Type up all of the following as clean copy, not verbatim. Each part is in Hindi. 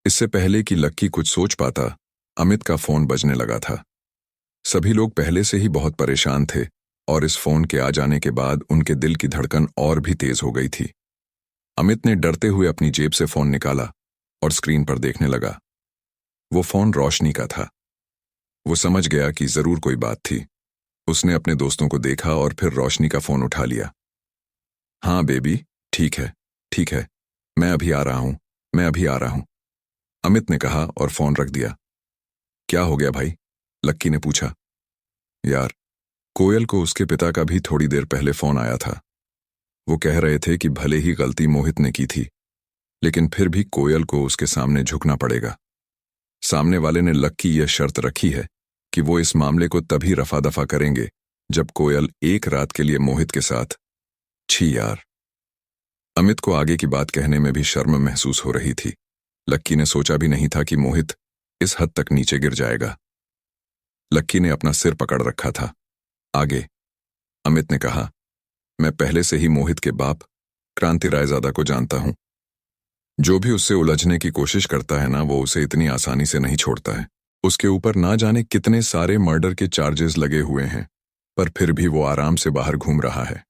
इससे पहले कि लक्की कुछ सोच पाता, अमित का फोन बजने लगा था। सभी लोग पहले से ही बहुत परेशान थे और इस फोन के आ जाने के बाद उनके दिल की धड़कन और भी तेज हो गई थी। अमित ने डरते हुए अपनी जेब से फोन निकाला और स्क्रीन पर देखने लगा। वो फोन रोशनी का था। वो समझ गया कि जरूर कोई बात थी। उसने अपने दोस्तों को देखा और फिर रोशनी का फोन उठा लिया। हाँ बेबी, ठीक है, ठीक है, मैं अभी आ रहा हूं, मैं अभी आ रहा हूं, अमित ने कहा और फोन रख दिया। क्या हो गया भाई? लक्की ने पूछा। यार, कोयल को उसके पिता का भी थोड़ी देर पहले फोन आया था। वो कह रहे थे कि भले ही गलती मोहित ने की थी, लेकिन फिर भी कोयल को उसके सामने झुकना पड़ेगा। सामने वाले ने लक्की यह शर्त रखी है कि वो इस मामले को तभी रफा दफा करेंगे जब कोयल एक रात के लिए मोहित के साथ। छी यार। अमित को आगे की बात कहने में भी शर्म महसूस हो रही थी। लक्की ने सोचा भी नहीं था कि मोहित इस हद तक नीचे गिर जाएगा। लक्की ने अपना सिर पकड़ रखा था। आगे अमित ने कहा, मैं पहले से ही मोहित के बाप क्रांति रायजादा को जानता हूं। जो भी उससे उलझने की कोशिश करता है ना, वो उसे इतनी आसानी से नहीं छोड़ता है। उसके ऊपर ना जाने कितने सारे मर्डर के चार्जेस लगे हुए हैं, पर फिर भी वो आराम से बाहर घूम रहा है।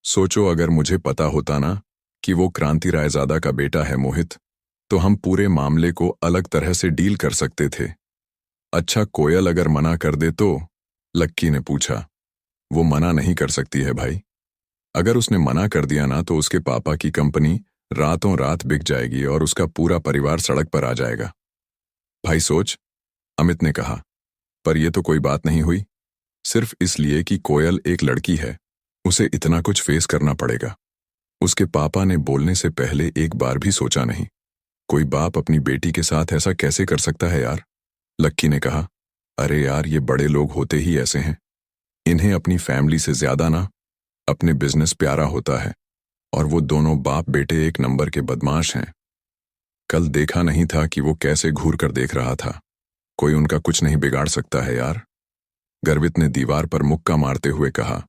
सोचो, अगर मुझे पता होता ना कि वो क्रांति रायजादा का बेटा है मोहित, तो हम पूरे मामले को अलग तरह से डील कर सकते थे। अच्छा, कोयल अगर मना कर दे तो? लक्की ने पूछा। वो मना नहीं कर सकती है भाई। अगर उसने मना कर दिया ना, तो उसके पापा की कंपनी रातों रात बिक जाएगी और उसका पूरा परिवार सड़क पर आ जाएगा। भाई सोच, अमित ने कहा। पर यह तो कोई बात नहीं हुई। सिर्फ इसलिए कि कोयल एक लड़की है, उसे इतना कुछ फेस करना पड़ेगा। उसके पापा ने बोलने से पहले एक बार भी सोचा नहीं। कोई बाप अपनी बेटी के साथ ऐसा कैसे कर सकता है यार? लक्की ने कहा। अरे यार, ये बड़े लोग होते ही ऐसे हैं। इन्हें अपनी फैमिली से ज्यादा ना अपने बिजनेस प्यारा होता है, और वो दोनों बाप बेटे एक नंबर के बदमाश हैं। कल देखा नहीं था कि वो कैसे घूर कर देख रहा था। कोई उनका कुछ नहीं बिगाड़ सकता है यार। गर्वित ने दीवार पर मुक्का मारते हुए कहा।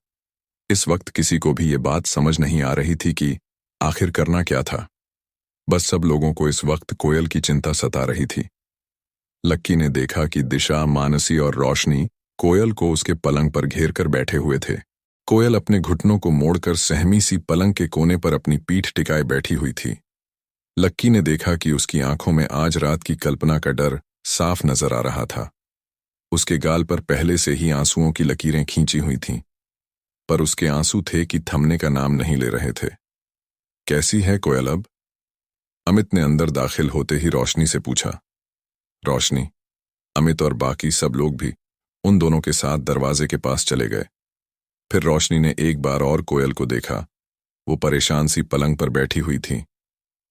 इस वक्त किसी को भी ये बात समझ नहीं आ रही थी कि आखिर करना क्या था। बस सब लोगों को इस वक्त कोयल की चिंता सता रही थी। लक्की ने देखा कि दिशा, मानसी और रोशनी कोयल को उसके पलंग पर घेर कर बैठे हुए थे। कोयल अपने घुटनों को मोड़कर सहमी सी पलंग के कोने पर अपनी पीठ टिकाए बैठी हुई थी। लक्की ने देखा कि उसकी आंखों में आज रात की कल्पना का डर साफ नजर आ रहा था। उसके गाल पर पहले से ही आंसुओं की लकीरें खींची हुई थीं, पर उसके आंसू थे कि थमने का नाम नहीं ले रहे थे। कैसी है कोयल अब? अमित ने अंदर दाखिल होते ही रोशनी से पूछा। रोशनी, अमित और बाकी सब लोग भी उन दोनों के साथ दरवाजे के पास चले गए। फिर रोशनी ने एक बार और कोयल को देखा। वो परेशान सी पलंग पर बैठी हुई थी।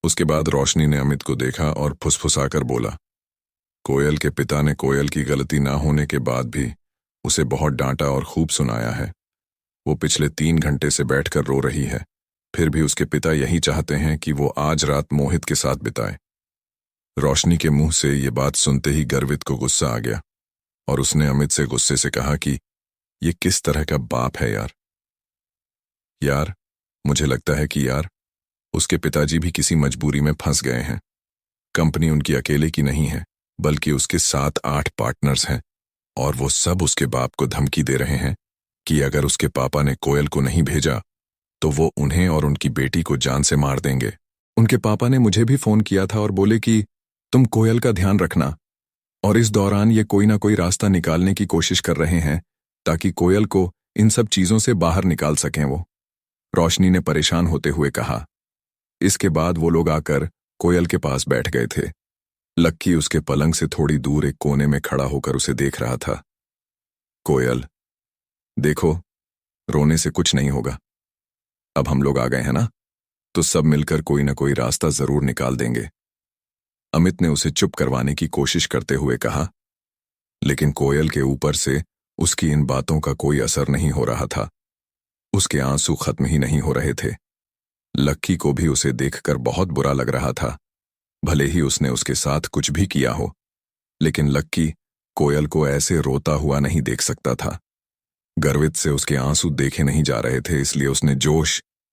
उसके बाद रोशनी ने अमित को देखा और फुसफुसाकर बोला, कोयल के पिता ने कोयल की गलती ना होने के बाद भी उसे बहुत डांटा और खूब सुनाया है। वो पिछले 3 घंटे से बैठकर रो रही है, फिर भी उसके पिता यही चाहते हैं कि वो आज रात मोहित के साथ बिताए। रोशनी के मुंह से ये बात सुनते ही गर्वित को गुस्सा आ गया और उसने अमित से गुस्से से कहा कि ये किस तरह का बाप है यार। यार, मुझे लगता है कि यार, उसके पिताजी भी किसी मजबूरी में फंस गए हैं। कंपनी उनकी अकेले की नहीं है, बल्कि उसके 7-8 पार्टनर्स हैं, और वो सब उसके बाप को धमकी दे रहे हैं कि अगर उसके पापा ने कोयल को नहीं भेजा तो वो उन्हें और उनकी बेटी को जान से मार देंगे। उनके पापा ने मुझे भी फोन किया था और बोले कि तुम कोयल का ध्यान रखना, और इस दौरान ये कोई ना कोई रास्ता निकालने की कोशिश कर रहे हैं ताकि कोयल को इन सब चीजों से बाहर निकाल सकें वो। रोशनी ने परेशान होते हुए कहा। इसके बाद वो लोग आकर कोयल के पास बैठ गए थे। लक्की उसके पलंग से थोड़ी दूर एक कोने में खड़ा होकर उसे देख रहा था। कोयल, देखो, रोने से कुछ नहीं होगा। अब हम लोग आ गए हैं ना, तो सब मिलकर कोई ना कोई रास्ता जरूर निकाल देंगे। अमित ने उसे चुप करवाने की कोशिश करते हुए कहा, लेकिन कोयल के ऊपर से उसकी इन बातों का कोई असर नहीं हो रहा था। उसके आंसू खत्म ही नहीं हो रहे थे। लक्की को भी उसे देखकर बहुत बुरा लग रहा था। भले ही उसने उसके साथ कुछ भी किया हो, लेकिन लक्की कोयल को ऐसे रोता हुआ नहीं देख सकता था। गर्वित से उसके आंसू देखे नहीं जा रहे थे, इसलिए उसने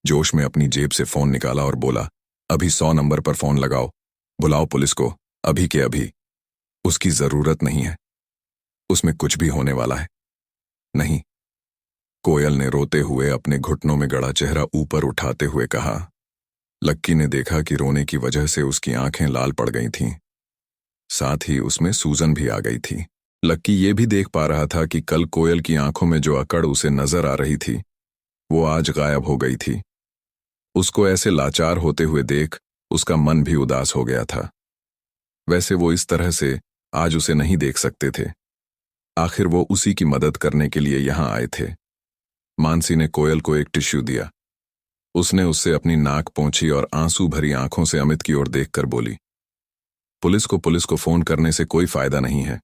जोश में अपनी जेब से फोन निकाला और बोला, अभी 100 नंबर पर फोन लगाओ, बुलाओ पुलिस को, अभी के अभी। उसकी जरूरत नहीं है। उसमें कुछ भी होने वाला है नहीं। कोयल ने रोते हुए अपने घुटनों में गड़ा चेहरा ऊपर उठाते हुए कहा। लक्की ने देखा कि रोने की वजह से उसकी आंखें लाल पड़ गई थीं। साथ ही उसमें सूजन भी आ गई थी। लक्की ये भी देख पा रहा था कि कल कोयल की आंखों में जो अकड़ उसे नजर आ रही थी वो आज गायब हो गई थी। उसको ऐसे लाचार होते हुए देख उसका मन भी उदास हो गया था। वैसे वो इस तरह से आज उसे नहीं देख सकते थे। आखिर वो उसी की मदद करने के लिए यहां आए थे। मानसी ने कोयल को एक टिश्यू दिया। उसने उससे अपनी नाक पोंछी और आंसू भरी आंखों से अमित की ओर देखकर बोली, पुलिस को फोन करने से कोई फायदा नहीं है।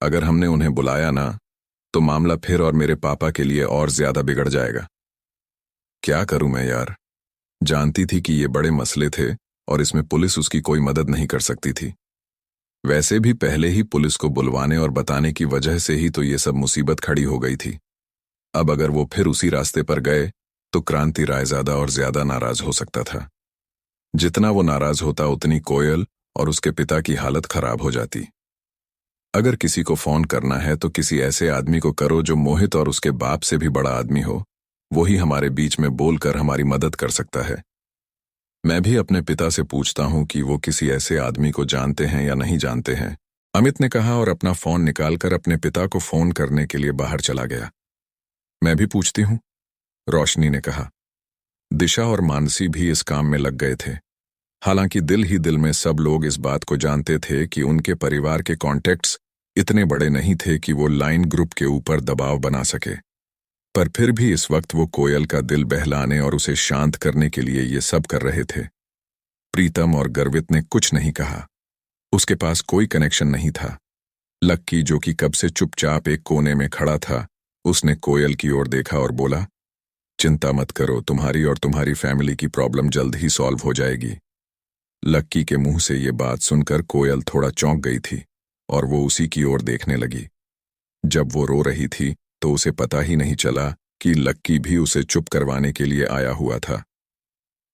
अगर हमने उन्हें बुलाया ना तो मामला फिर और मेरे पापा के लिए और ज्यादा बिगड़ जाएगा। क्या करूं मैं यार। जानती थी कि ये बड़े मसले थे और इसमें पुलिस उसकी कोई मदद नहीं कर सकती थी। वैसे भी पहले ही पुलिस को बुलवाने और बताने की वजह से ही तो ये सब मुसीबत खड़ी हो गई थी। अब अगर वो फिर उसी रास्ते पर गए तो क्रांति रायजादा और ज्यादा नाराज हो सकता था। जितना वो नाराज होता उतनी कोयल और उसके पिता की हालत खराब हो जाती। अगर किसी को फोन करना है तो किसी ऐसे आदमी को करो जो मोहित और उसके बाप से भी बड़ा आदमी हो। वही हमारे बीच में बोलकर हमारी मदद कर सकता है। मैं भी अपने पिता से पूछता हूं कि वो किसी ऐसे आदमी को जानते हैं या नहीं जानते हैं, अमित ने कहा और अपना फोन निकालकर अपने पिता को फोन करने के लिए बाहर चला गया। मैं भी पूछती हूं, रोशनी ने कहा। दिशा और मानसी भी इस काम में लग गए थे। हालांकि दिल ही दिल में सब लोग इस बात को जानते थे कि उनके परिवार के कॉन्टेक्ट्स इतने बड़े नहीं थे कि वो लाइन ग्रुप के ऊपर दबाव बना सके। पर फिर भी इस वक्त वो कोयल का दिल बहलाने और उसे शांत करने के लिए ये सब कर रहे थे। प्रीतम और गर्वित ने कुछ नहीं कहा। उसके पास कोई कनेक्शन नहीं था। लक्की, जो कि कब से चुपचाप एक कोने में खड़ा था, उसने कोयल की ओर देखा और बोला, चिंता मत करो, तुम्हारी और तुम्हारी फैमिली की प्रॉब्लम जल्द ही सॉल्व हो जाएगी। लक्की के मुंह से ये बात सुनकर कोयल थोड़ा चौंक गई थी और वो उसी की ओर देखने लगी। जब वो रो रही थी तो उसे पता ही नहीं चला कि लक्की भी उसे चुप करवाने के लिए आया हुआ था।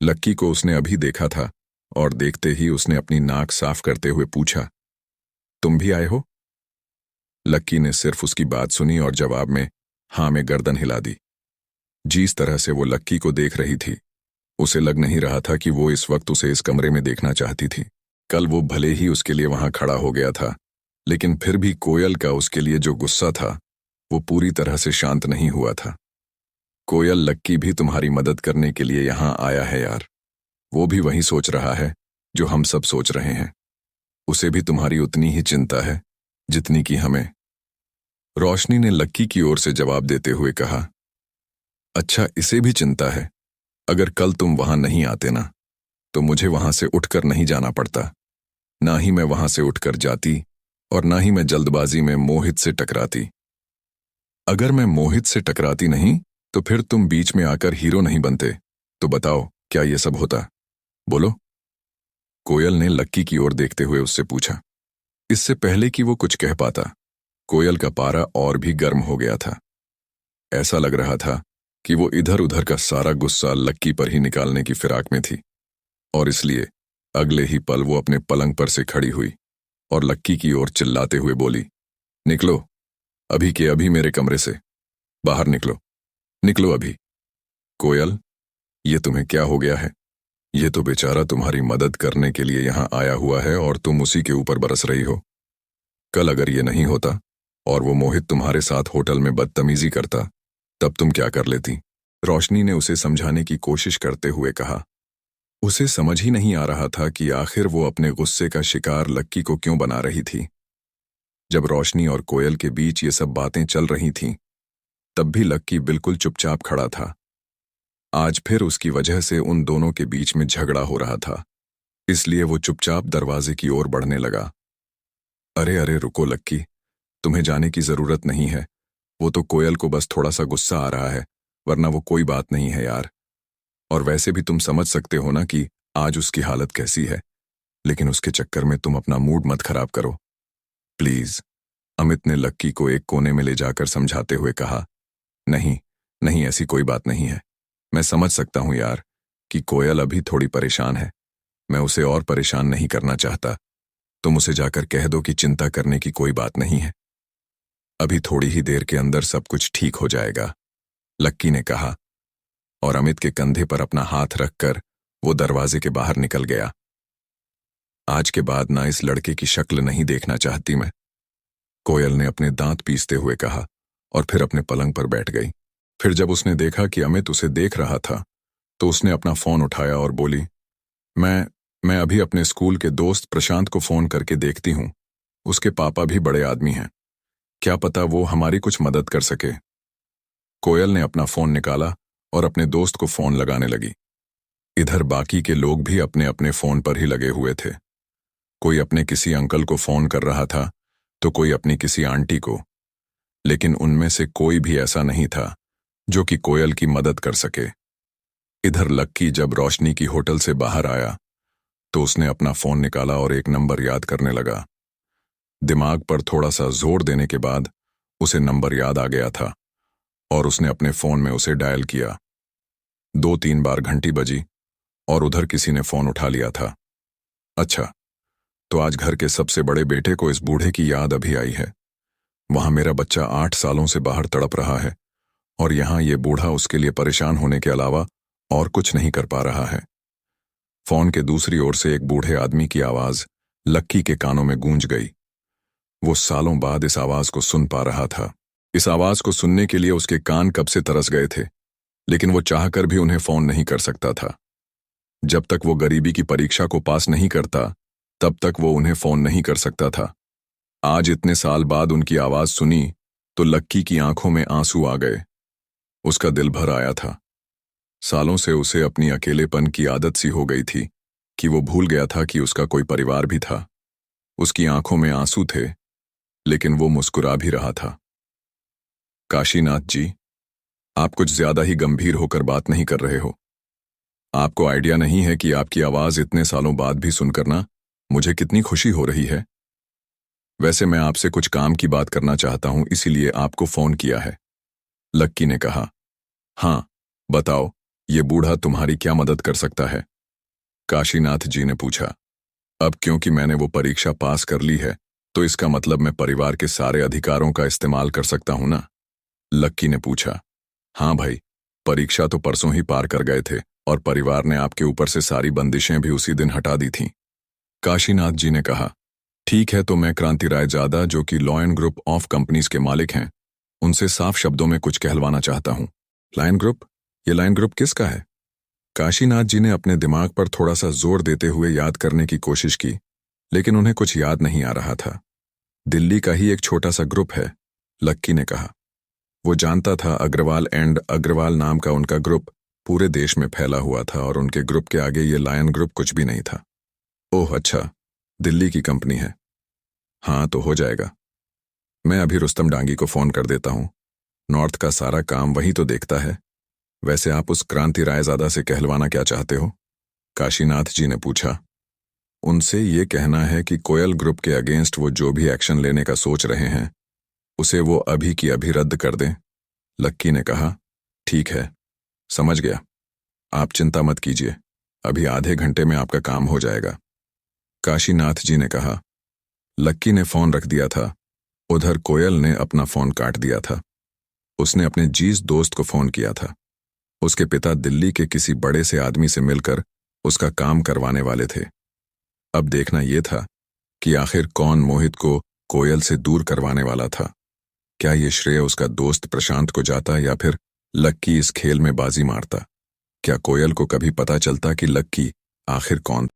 लक्की को उसने अभी देखा था और देखते ही उसने अपनी नाक साफ करते हुए पूछा, तुम भी आए हो? लक्की ने सिर्फ उसकी बात सुनी और जवाब में हाँ में गर्दन हिला दी। जिस तरह से वो लक्की को देख रही थी उसे लग नहीं रहा था कि वो इस वक्त उसे इस कमरे में देखना चाहती थी। कल वो भले ही उसके लिए वहां खड़ा हो गया था, लेकिन फिर भी कोयल का उसके लिए जो गुस्सा था वो पूरी तरह से शांत नहीं हुआ था। कोयल, लक्की भी तुम्हारी मदद करने के लिए यहां आया है यार। वो भी वही सोच रहा है जो हम सब सोच रहे हैं। उसे भी तुम्हारी उतनी ही चिंता है जितनी कि हमें। रोशनी ने लक्की की ओर से जवाब देते हुए कहा, अच्छा, इसे भी चिंता है। अगर कल तुम वहां नहीं आते ना तो मुझे वहां से उठकर नहीं जाना पड़ता। ना ही मैं वहां से उठकर जाती और ना ही मैं जल्दबाजी में मोहित से टकराती। अगर मैं मोहित से टकराती नहीं तो फिर तुम बीच में आकर हीरो नहीं बनते। तो बताओ, क्या ये सब होता? बोलो। कोयल ने लक्की की ओर देखते हुए उससे पूछा। इससे पहले कि वो कुछ कह पाता, कोयल का पारा और भी गर्म हो गया था। ऐसा लग रहा था कि वो इधर उधर का सारा गुस्सा लक्की पर ही निकालने की फिराक में थी, और इसलिए अगले ही पल वो अपने पलंग पर से खड़ी हुई और लक्की की ओर चिल्लाते हुए बोली, निकलो, अभी के अभी मेरे कमरे से बाहर निकलो, निकलो अभी। कोयल, ये तुम्हें क्या हो गया है? ये तो बेचारा तुम्हारी मदद करने के लिए यहां आया हुआ है और तुम उसी के ऊपर बरस रही हो। कल अगर ये नहीं होता और वो मोहित तुम्हारे साथ होटल में बदतमीजी करता, तब तुम क्या कर लेती? रोशनी ने उसे समझाने की कोशिश करते हुए कहा। उसे समझ ही नहीं आ रहा था कि आखिर वो अपने गुस्से का शिकार लक्की को क्यों बना रही थी। जब रोशनी और कोयल के बीच ये सब बातें चल रही थीं, तब भी लक्की बिल्कुल चुपचाप खड़ा था। आज फिर उसकी वजह से उन दोनों के बीच में झगड़ा हो रहा था, इसलिए वो चुपचाप दरवाजे की ओर बढ़ने लगा। अरे अरे रुको लक्की, तुम्हें जाने की जरूरत नहीं है। वो तो कोयल को बस थोड़ा सा गुस्सा आ रहा है, वरना वो कोई बात नहीं है यार। और वैसे भी तुम समझ सकते हो ना कि आज उसकी हालत कैसी है, लेकिन उसके चक्कर में तुम अपना मूड मत खराब करो प्लीज। अमित ने लक्की को एक कोने में ले जाकर समझाते हुए कहा। नहीं नहीं, ऐसी कोई बात नहीं है। मैं समझ सकता हूं यार कि कोयल अभी थोड़ी परेशान है। मैं उसे और परेशान नहीं करना चाहता, तुम उसे जाकर कह दो कि चिंता करने की कोई बात नहीं है, अभी थोड़ी ही देर के अंदर सब कुछ ठीक हो जाएगा, लक्की ने कहा और अमित के कंधे पर अपना हाथ रखकर वो दरवाजे के बाहर निकल गया। आज के बाद ना इस लड़के की शक्ल नहीं देखना चाहती मैं, कोयल ने अपने दांत पीसते हुए कहा और फिर अपने पलंग पर बैठ गई। फिर जब उसने देखा कि अमित उसे देख रहा था तो उसने अपना फोन उठाया और बोली, मैं अभी अपने स्कूल के दोस्त प्रशांत को फोन करके देखती हूं, उसके पापा भी बड़े आदमी हैं, क्या पता वो हमारी कुछ मदद कर सके। कोयल ने अपना फोन निकाला और अपने दोस्त को फोन लगाने लगी। इधर बाकी के लोग भी अपने अपने फोन पर ही लगे हुए थे। कोई अपने किसी अंकल को फोन कर रहा था तो कोई अपनी किसी आंटी को, लेकिन उनमें से कोई भी ऐसा नहीं था जो कि कोयल की मदद कर सके। इधर लक्की जब रोशनी की होटल से बाहर आया तो उसने अपना फोन निकाला और एक नंबर याद करने लगा। दिमाग पर थोड़ा सा जोर देने के बाद उसे नंबर याद आ गया था और उसने अपने फोन में उसे डायल किया। 2-3 बार घंटी बजी और उधर किसी ने फोन उठा लिया था। अच्छा, तो आज घर के सबसे बड़े बेटे को इस बूढ़े की याद अभी आई है। वहां मेरा बच्चा 8 सालों से बाहर तड़प रहा है और यहां ये बूढ़ा उसके लिए परेशान होने के अलावा और कुछ नहीं कर पा रहा है। फोन के दूसरी ओर से एक बूढ़े आदमी की आवाज लक्की के कानों में गूंज गई। वो सालों बाद इस आवाज को सुन पा रहा था। इस आवाज को सुनने के लिए उसके कान कब से तरस गए थे, लेकिन वो चाहकर भी उन्हें फोन नहीं कर सकता था। जब तक वो गरीबी की परीक्षा को पास नहीं करता तब तक वो उन्हें फोन नहीं कर सकता था। आज इतने साल बाद उनकी आवाज सुनी तो लक्की की आंखों में आंसू आ गए। उसका दिल भर आया था। सालों से उसे अपनी अकेलेपन की आदत सी हो गई थी कि वो भूल गया था कि उसका कोई परिवार भी था। उसकी आंखों में आंसू थे, लेकिन वो मुस्कुरा भी रहा था। काशीनाथ जी, आप कुछ ज्यादा ही गंभीर होकर बात नहीं कर रहे हो। आपको आइडिया नहीं है कि आपकी आवाज इतने सालों बाद भी सुनकर ना मुझे कितनी खुशी हो रही है। वैसे मैं आपसे कुछ काम की बात करना चाहता हूं, इसीलिए आपको फोन किया है, लक्की ने कहा। हाँ, बताओ, ये बूढ़ा तुम्हारी क्या मदद कर सकता है? काशीनाथ जी ने पूछा। अब क्योंकि मैंने वो परीक्षा पास कर ली है तो इसका मतलब मैं परिवार के सारे अधिकारों का इस्तेमाल कर सकता हूं ना? लक्की ने पूछा। हाँ भाई, परीक्षा तो परसों ही पार कर गए थे और परिवार ने आपके ऊपर से सारी बंदिशें भी उसी दिन हटा दी थीं। काशीनाथ जी ने कहा। ठीक है, तो मैं क्रांति रायजादा, जो कि लॉयन ग्रुप ऑफ कंपनीज के मालिक हैं, उनसे साफ शब्दों में कुछ कहलवाना चाहता हूं। Lion group? ये लायन ग्रुप किसका है? काशीनाथ जी ने अपने दिमाग पर थोड़ा सा जोर देते हुए याद करने की कोशिश की, लेकिन उन्हें कुछ याद नहीं आ रहा था। दिल्ली का ही एक छोटा सा ग्रुप है, लक्की ने कहा। वो जानता था अग्रवाल एंड अग्रवाल नाम का उनका ग्रुप पूरे देश में फैला हुआ था और उनके ग्रुप के आगे ये लायन ग्रुप कुछ भी नहीं था। ओह अच्छा, दिल्ली की कंपनी है। हाँ, तो हो जाएगा। मैं अभी रुस्तम डांगी को फोन कर देता हूँ। नॉर्थ का सारा काम वही तो देखता है। वैसे आप उस क्रांति रायजादा से कहलवाना क्या चाहते हो? काशीनाथ जी ने पूछा। उनसे ये कहना है कि कोयल ग्रुप के अगेंस्ट वो जो भी एक्शन लेने का सोच रहे हैं उसे वो अभी की अभी रद्द कर दें, लक्की ने कहा। ठीक है, समझ गया। आप चिंता मत कीजिए, अभी आधे घंटे में आपका काम हो जाएगा, काशीनाथ जी ने कहा। लक्की ने फोन रख दिया था। उधर कोयल ने अपना फोन काट दिया था। उसने अपने जीस दोस्त को फोन किया था। उसके पिता दिल्ली के किसी बड़े से आदमी से मिलकर उसका काम करवाने वाले थे। अब देखना यह था कि आखिर कौन मोहित को कोयल से दूर करवाने वाला था। क्या ये श्रेय उसका दोस्त प्रशांत को जाता या फिर लक्की इस खेल में बाजी मारता? क्या कोयल को कभी पता चलता कि लक्की आखिर कौन